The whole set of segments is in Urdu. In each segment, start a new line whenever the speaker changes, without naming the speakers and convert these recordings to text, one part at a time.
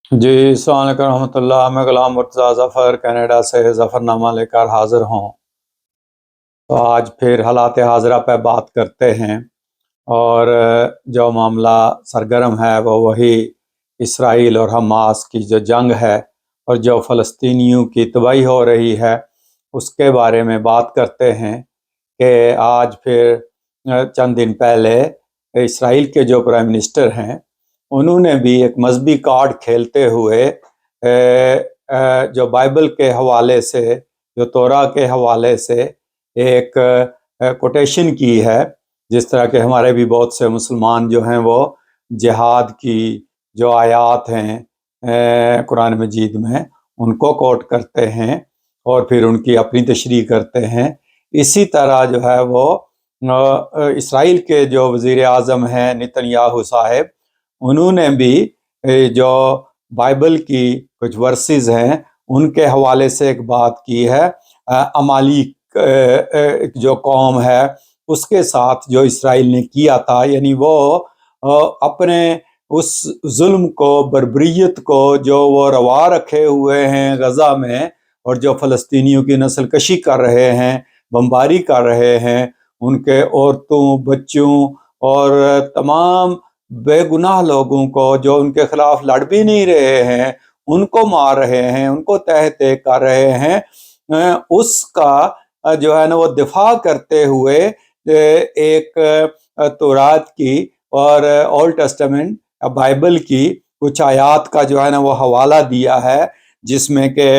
جی السلام علیکم رحمۃ اللہ۔ میں غلام مرتضیٰ ظفر کینیڈا سے ظفر نامہ لے کر حاضر ہوں۔ تو آج پھر حالات حاضرہ پہ بات کرتے ہیں، اور جو معاملہ سرگرم ہے وہ وہی اسرائیل اور حماس کی جو جنگ ہے اور جو فلسطینیوں کی تباہی ہو رہی ہے اس کے بارے میں بات کرتے ہیں کہ آج پھر چند دن پہلے اسرائیل کے جو پرائم منسٹر ہیں انہوں نے بھی ایک مذہبی کارڈ کھیلتے ہوئے جو بائبل کے حوالے سے، جو تورا کے حوالے سے ایک کوٹیشن کی ہے، جس طرح کہ ہمارے بھی بہت سے مسلمان جو ہیں وہ جہاد کی جو آیات ہیں قرآن مجید میں ان کو کوٹ کرتے ہیں اور پھر ان کی اپنی تشریح کرتے ہیں۔ اسی طرح جو ہے وہ اسرائیل کے جو وزیر اعظم ہیں نتنیاہو صاحب، انہوں نے بھی جو بائبل کی کچھ ورسز ہیں ان کے حوالے سے ایک بات کی ہے۔ عمالیق جو قوم ہے اس کے ساتھ جو اسرائیل نے کیا تھا، یعنی وہ اپنے اس ظلم کو، بربریت کو جو وہ روا رکھے ہوئے ہیں غزہ میں، اور جو فلسطینیوں کی نسل کشی کر رہے ہیں، بمباری کر رہے ہیں، ان کے عورتوں، بچوں اور تمام بے گناہ لوگوں کو جو ان کے خلاف لڑ بھی نہیں رہے ہیں ان کو مار رہے ہیں، ان کو تہہ تہہ کر رہے ہیں، اس کا جو ہے نا وہ دفاع کرتے ہوئے ایک تورات کی اور اولڈ ٹیسٹمنٹ بائبل کی کچھ آیات کا جو ہے نا وہ حوالہ دیا ہے، جس میں کہ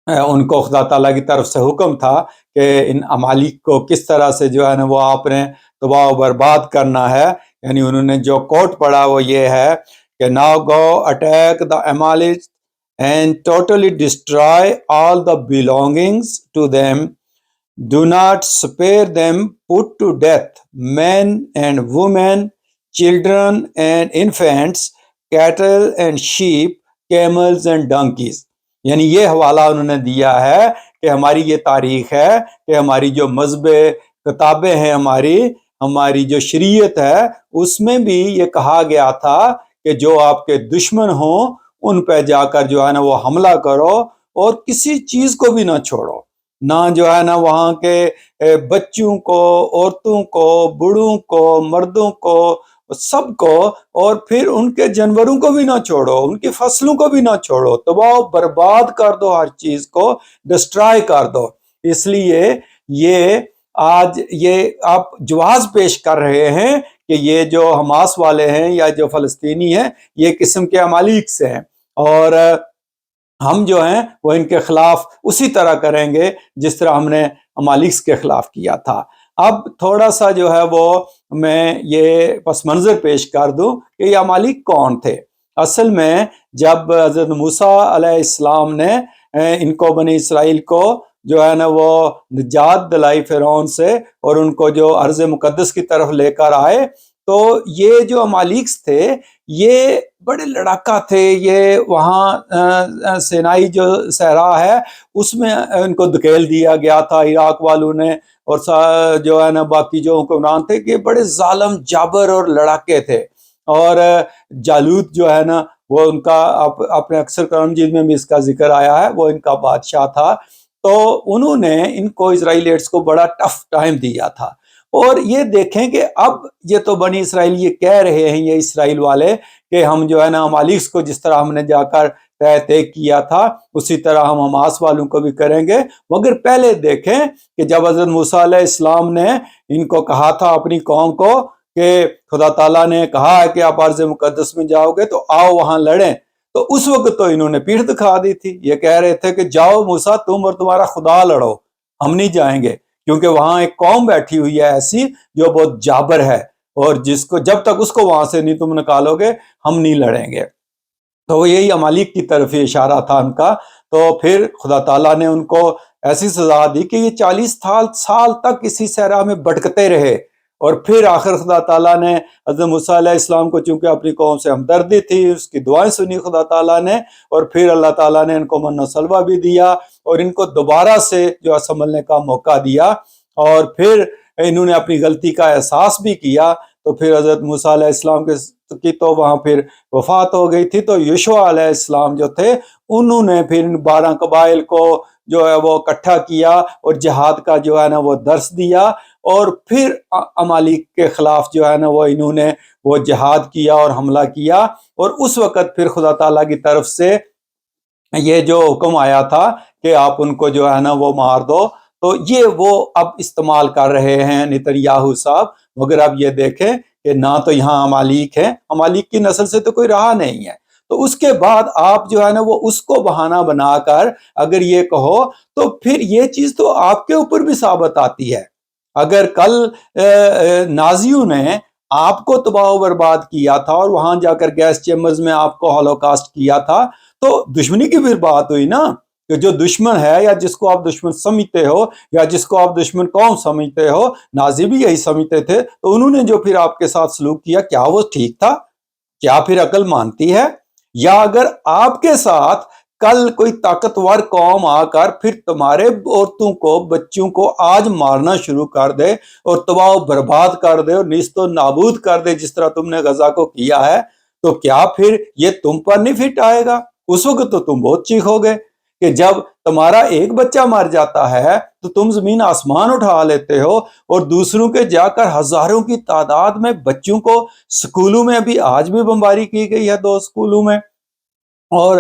ان کو خدا تعالیٰ کی طرف سے حکم تھا کہ ان عمالیق کو کس طرح سے جو ہے نا وہ آپ نے تباہ و برباد کرنا ہے۔ یعنی انہوں نے جو کوٹ پڑھا وہ یہ ہے کہ now go attack the Amalekites and totally destroy all the belongings to them. Do not spare them, put to death men and women, children and infants, cattle and sheep, camels and donkeys. یعنی یہ حوالہ انہوں نے دیا ہے کہ ہماری یہ تاریخ ہے کہ ہماری جو مذہب کتابیں ہیں، ہماری جو شریعت ہے اس میں بھی یہ کہا گیا تھا کہ جو آپ کے دشمن ہوں ان پہ جا کر جو ہے نا وہ حملہ کرو اور کسی چیز کو بھی نہ چھوڑو، نہ جو ہے نا وہاں کے بچوں کو، عورتوں کو، بوڑھوں کو، مردوں کو، سب کو، اور پھر ان کے جانوروں کو بھی نہ چھوڑو، ان کی فصلوں کو بھی نہ چھوڑو، تباہ و برباد کر دو، ہر چیز کو ڈسٹرائے کر دو۔ اس لیے یہ آج یہ آپ جواز پیش کر رہے ہیں کہ یہ جو حماس والے ہیں یا جو فلسطینی ہیں یہ قسم کے عمالیق سے ہیں، اور ہم جو ہیں وہ ان کے خلاف اسی طرح کریں گے جس طرح ہم نے عمالیق کے خلاف کیا تھا۔ اب تھوڑا سا جو ہے وہ میں یہ پس منظر پیش کر دوں کہ یہ عمالیق کون تھے۔ اصل میں جب حضرت موسیٰ علیہ السلام نے ان کو، بنی اسرائیل کو جو ہے نا وہ نجات دلائی فرعون سے اور ان کو جو ارض مقدس کی طرف لے کر آئے، تو یہ جو عمالیق تھے یہ بڑے لڑاکا تھے۔ یہ وہاں سینائی جو صحرا ہے اس میں ان کو دھکیل دیا گیا تھا عراق والوں نے، اور جو ہے نا باقی جو حکمران تھے کہ بڑے ظالم، جابر اور لڑاکے تھے۔ اور جالوت جو ہے نا وہ ان کا اپنے اکثر قرآن مجید میں بھی اس کا ذکر آیا ہے، وہ ان کا بادشاہ تھا۔ تو انہوں نے ان کو، اسرائیلیٹس کو، بڑا ٹف ٹائم دیا تھا۔ اور یہ دیکھیں کہ اب یہ تو بنی اسرائیل یہ کہہ رہے ہیں، یہ اسرائیل والے، کہ ہم جو ہے نا عمالیق کو جس طرح ہم نے جا کر طے کیا تھا اسی طرح ہم حماس والوں کو بھی کریں گے۔ مگر پہلے دیکھیں کہ جب حضرت موسیٰ علیہ السلام نے ان کو کہا تھا، اپنی قوم کو، کہ خدا تعالیٰ نے کہا ہے کہ آپ ارض مقدس میں جاؤ گے تو آؤ وہاں لڑیں، تو اس وقت تو انہوں نے پیٹھ دکھا دی تھی۔ یہ کہہ رہے تھے کہ جاؤ موسیٰ، تم اور تمہارا خدا لڑو، ہم نہیں جائیں گے، کیونکہ وہاں ایک قوم بیٹھی ہوئی ہے ایسی جو بہت جابر ہے، اور جس کو جب تک اس کو وہاں سے نہیں تم نکالو گے ہم نہیں لڑیں گے۔ تو یہی عمالیق کی طرف اشارہ تھا ان کا۔ تو پھر خدا تعالیٰ نے ان کو ایسی سزا دی کہ یہ 40 سال تک اسی صحرا میں بھٹکتے رہے، اور پھر آخر خدا تعالیٰ نے حضرت موسیٰ علیہ السلام کو، چونکہ اپنی قوم سے ہمدردی تھی، اس کی دعائیں سنی خدا تعالیٰ نے، اور پھر اللہ تعالیٰ نے ان کو من و سلوہ بھی دیا اور ان کو دوبارہ سے جو سنبھلنے کا موقع دیا، اور پھر انہوں نے اپنی غلطی کا احساس بھی کیا۔ تو پھر حضرت موسیٰ علیہ السلام کی تو وہاں پھر وفات ہو گئی تھی، تو یشوع علیہ السلام جو تھے انہوں نے پھر ان 12 قبائل کو جو ہے وہ اکٹھا کیا اور جہاد کا جو ہے نا وہ درس دیا، اور پھر عمالیق کے خلاف جو ہے نا وہ انہوں نے وہ جہاد کیا اور حملہ کیا، اور اس وقت پھر خدا تعالیٰ کی طرف سے یہ جو حکم آیا تھا کہ آپ ان کو جو ہے نا وہ مار دو، تو یہ وہ اب استعمال کر رہے ہیں نتنیاہو صاحب۔ مگر اب یہ دیکھیں کہ نہ تو یہاں عمالیق ہے، عمالیق کی نسل سے تو کوئی رہا نہیں ہے، تو اس کے بعد آپ جو ہے نا وہ اس کو بہانہ بنا کر اگر یہ کہو تو پھر یہ چیز تو آپ کے اوپر بھی ثابت آتی ہے۔ اگر کل نازیوں نے آپ کو تباہ و برباد کیا تھا اور وہاں جا کر گیس چیمبرز میں آپ کو ہولوکاسٹ کیا تھا، تو دشمنی کی پھر بات ہوئی نا، کہ جو دشمن ہے یا جس کو آپ دشمن سمجھتے ہو یا جس کو آپ دشمن قوم سمجھتے ہو، نازی بھی یہی سمجھتے تھے، تو انہوں نے جو پھر آپ کے ساتھ سلوک کیا، کیا وہ ٹھیک تھا؟ کیا پھر عقل مانتی ہے؟ یا اگر آپ کے ساتھ کل کوئی طاقتور قوم آ کر پھر تمہارے عورتوں کو بچوں کو آج مارنا شروع کر دے اور تباہ و برباد کر دے اور نیست و نابود کر دے جس طرح تم نے غزہ کو کیا ہے، تو کیا پھر یہ تم پر نہیں فٹ آئے گا؟ اس وقت تو تم بہت چیخو گے کہ جب تمہارا ایک بچہ مر جاتا ہے تو تم زمین آسمان اٹھا لیتے ہو، اور دوسروں کے جا کر ہزاروں کی تعداد میں بچوں کو سکولوں میں ابھی آج بھی بمباری کی گئی ہے 2 سکولوں میں، اور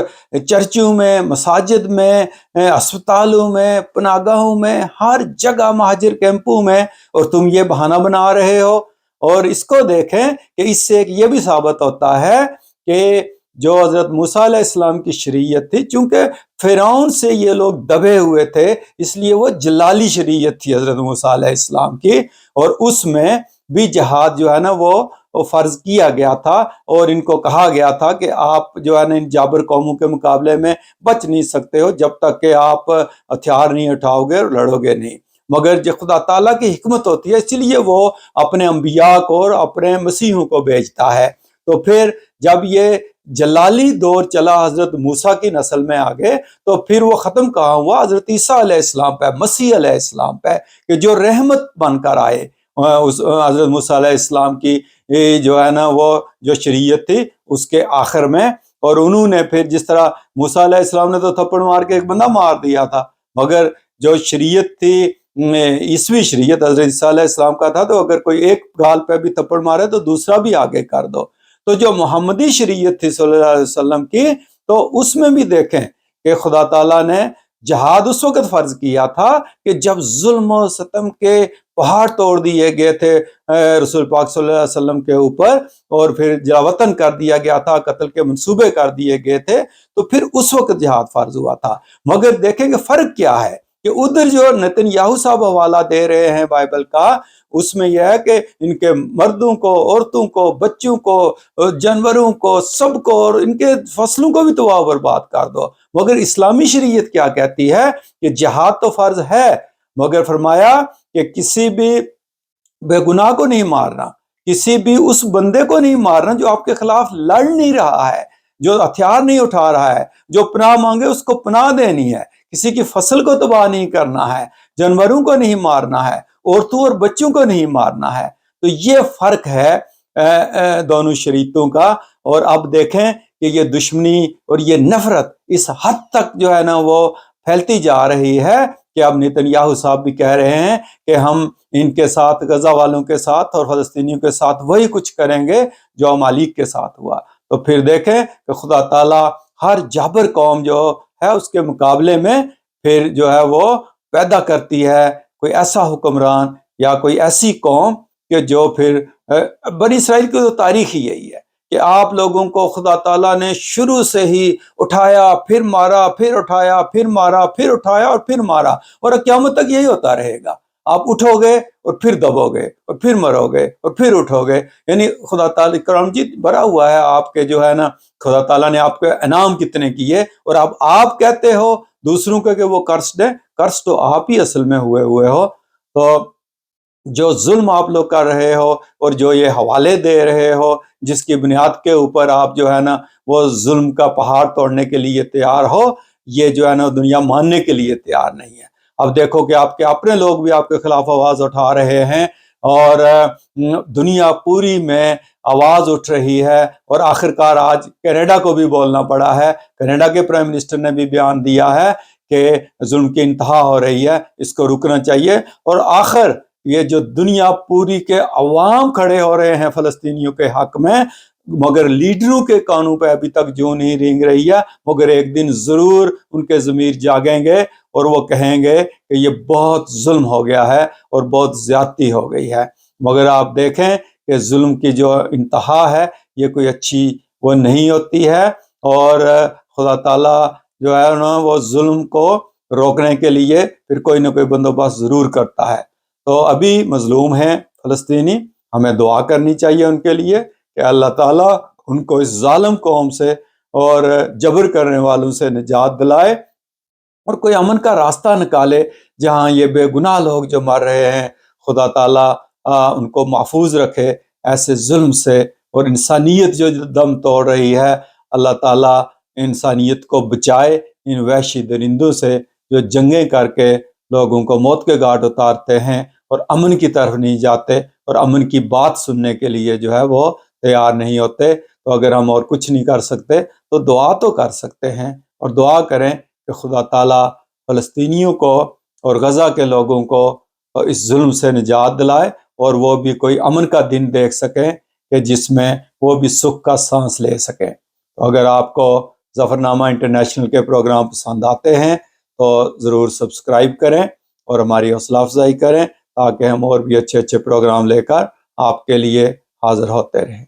چرچوں میں، مساجد میں، اسپتالوں میں، پناہ گاہوں میں، ہر جگہ مہاجر کیمپوں میں، اور تم یہ بہانہ بنا رہے ہو۔ اور اس کو دیکھیں کہ اس سے ایک یہ بھی ثابت ہوتا ہے کہ جو حضرت موسیٰ علیہ السلام کی شریعت تھی، چونکہ فرعون سے یہ لوگ دبے ہوئے تھے، اس لیے وہ جلالی شریعت تھی حضرت موسیٰ علیہ السلام کی، اور اس میں بھی جہاد جو ہے نا وہ فرض کیا گیا تھا، اور ان کو کہا گیا تھا کہ آپ جو ہے نا ان جابر قوموں کے مقابلے میں بچ نہیں سکتے ہو جب تک کہ آپ ہتھیار نہیں اٹھاؤ گے اور لڑو گے نہیں۔ مگر جو خدا تعالیٰ کی حکمت ہوتی ہے، اس لیے وہ اپنے انبیاء کو اور اپنے مسیحوں کو بھیجتا ہے۔ تو پھر جب یہ جلالی دور چلا حضرت موسیٰ کی نسل میں آگے، تو پھر وہ ختم کہاں ہوا؟ حضرت عیسیٰ علیہ السلام پہ، مسیح علیہ السلام پہ، کہ جو رحمت بن کر آئے۔ حضرت موسیٰ علیہ السلام کی جو ہے نا وہ جو شریعت تھی اس کے آخر میں، اور انہوں نے پھر جس طرح موسیٰ علیہ السلام نے تو تھپڑ مار کے ایک بندہ مار دیا تھا، مگر جو شریعت تھی عیسوی شریعت حضرت عیسیٰ علیہ السلام کا تھا، تو اگر کوئی ایک گال پہ بھی تھپڑ مارے تو دوسرا بھی آگے کر دو۔ تو جو محمدی شریعت تھی صلی اللہ علیہ وسلم کی، تو اس میں بھی دیکھیں کہ خدا تعالیٰ نے جہاد اس وقت فرض کیا تھا کہ جب ظلم و ستم کے پہاڑ توڑ دیے گئے تھے رسول پاک صلی اللہ علیہ وسلم کے اوپر، اور پھر جلاوطن کر دیا گیا تھا، قتل کے منصوبے کر دیے گئے تھے، تو پھر اس وقت جہاد فرض ہوا تھا۔ مگر دیکھیں کہ فرق کیا ہے کہ ادھر جو نتنیاہو صاحب حوالہ دے رہے ہیں بائبل کا، اس میں یہ ہے کہ ان کے مردوں کو، عورتوں کو، بچوں کو، جانوروں کو، سب کو، اور ان کے فصلوں کو بھی تباہ برباد کر دو۔ مگر اسلامی شریعت کیا کہتی ہے کہ جہاد تو فرض ہے، مگر فرمایا کہ کسی بھی بے گناہ کو نہیں مارنا، کسی بھی اس بندے کو نہیں مارنا جو آپ کے خلاف لڑ نہیں رہا ہے، جو ہتھیار نہیں اٹھا رہا ہے، جو پناہ مانگے اس کو پناہ دینی ہے، کسی کی فصل کو تباہ نہیں کرنا ہے، جانوروں کو نہیں مارنا ہے، عورتوں اور بچوں کو نہیں مارنا ہے۔ تو یہ فرق ہے دونوں شریعتوں کا۔ اور اب دیکھیں کہ یہ دشمنی اور یہ نفرت اس حد تک جو ہے نا وہ پھیلتی جا رہی ہے کہ اب نتنیاہو صاحب بھی کہہ رہے ہیں کہ ہم ان کے ساتھ، غزہ والوں کے ساتھ اور فلسطینیوں کے ساتھ وہی کچھ کریں گے جو عمالیق کے ساتھ ہوا۔ تو پھر دیکھیں کہ خدا تعالیٰ ہر جابر قوم جو ہے اس کے مقابلے میں پھر جو ہے وہ پیدا کرتی ہے کوئی ایسا حکمران یا کوئی ایسی قوم کہ جو پھر بنی اسرائیل کی تو تاریخ ہی یہی ہے کہ آپ لوگوں کو خدا تعالیٰ نے شروع سے ہی اٹھایا، پھر مارا، پھر اٹھایا، پھر مارا، پھر اٹھایا اور پھر مارا، اور قیامت تک یہی ہوتا رہے گا۔ آپ اٹھو گے اور پھر دبو گے اور پھر مرو گے اور پھر اٹھو گے، یعنی خدا تعالیٰ کرم جیت بھرا ہوا ہے آپ کے جو ہے نا، خدا تعالیٰ نے آپ کے انعام کتنے کیے، اور اب آپ کہتے ہو دوسروں کے کہ وہ کرسڈ ہے، کرس تو آپ ہی اصل میں ہوئے ہو۔ تو جو ظلم آپ لوگ کر رہے ہو اور جو یہ حوالے دے رہے ہو جس کی بنیاد کے اوپر آپ جو ہے نا وہ ظلم کا پہاڑ توڑنے کے لیے تیار ہو، یہ جو ہے نا دنیا ماننے کے لیے تیار نہیں ہے۔ اب دیکھو کہ آپ کے اپنے لوگ بھی آپ کے خلاف آواز اٹھا رہے ہیں، اور دنیا پوری میں آواز اٹھ رہی ہے، اور آخرکار آج کینیڈا کو بھی بولنا پڑا ہے، کینیڈا کے پرائم منسٹر نے بھی بیان دیا ہے کہ ظلم کی انتہا ہو رہی ہے، اس کو رکنا چاہیے۔ اور آخر یہ جو دنیا پوری کے عوام کھڑے ہو رہے ہیں فلسطینیوں کے حق میں، مگر لیڈروں کے کانوں پہ ابھی تک جو نہیں رینگ رہی ہے، مگر ایک دن ضرور ان کے ضمیر جاگیں گے اور وہ کہیں گے کہ یہ بہت ظلم ہو گیا ہے اور بہت زیادتی ہو گئی ہے۔ مگر آپ دیکھیں کہ ظلم کی جو انتہا ہے یہ کوئی اچھی وہ نہیں ہوتی ہے، اور خدا تعالیٰ جو ہے نا وہ ظلم کو روکنے کے لیے پھر کوئی نہ کوئی بندوبست ضرور کرتا ہے۔ تو ابھی مظلوم ہیں فلسطینی، ہمیں دعا کرنی چاہیے ان کے لیے کہ اللہ تعالیٰ ان کو اس ظالم قوم سے اور جبر کرنے والوں سے نجات دلائے، اور کوئی امن کا راستہ نکالے جہاں یہ بے گناہ لوگ جو مر رہے ہیں، خدا تعالیٰ ان کو محفوظ رکھے ایسے ظلم سے، اور انسانیت جو دم توڑ رہی ہے، اللہ تعالیٰ انسانیت کو بچائے ان وحشی درندوں سے جو جنگیں کر کے لوگوں کو موت کے گھاٹ اتارتے ہیں اور امن کی طرف نہیں جاتے اور امن کی بات سننے کے لیے جو ہے وہ تیار نہیں ہوتے۔ تو اگر ہم اور کچھ نہیں کر سکتے تو دعا تو کر سکتے ہیں، اور دعا کریں کہ خدا تعالیٰ فلسطینیوں کو اور غزہ کے لوگوں کو اس ظلم سے نجات دلائے، اور وہ بھی کوئی امن کا دن دیکھ سکیں کہ جس میں وہ بھی سکھ کا سانس لے سکیں۔ تو اگر آپ کو ظفرنامہ انٹرنیشنل کے پروگرام پسند آتے ہیں تو ضرور سبسکرائب کریں اور ہماری حوصلہ افزائی کریں، تاکہ ہم اور بھی اچھے اچھے پروگرام لے کر آپ کے لیے حاضر ہوتے رہیں۔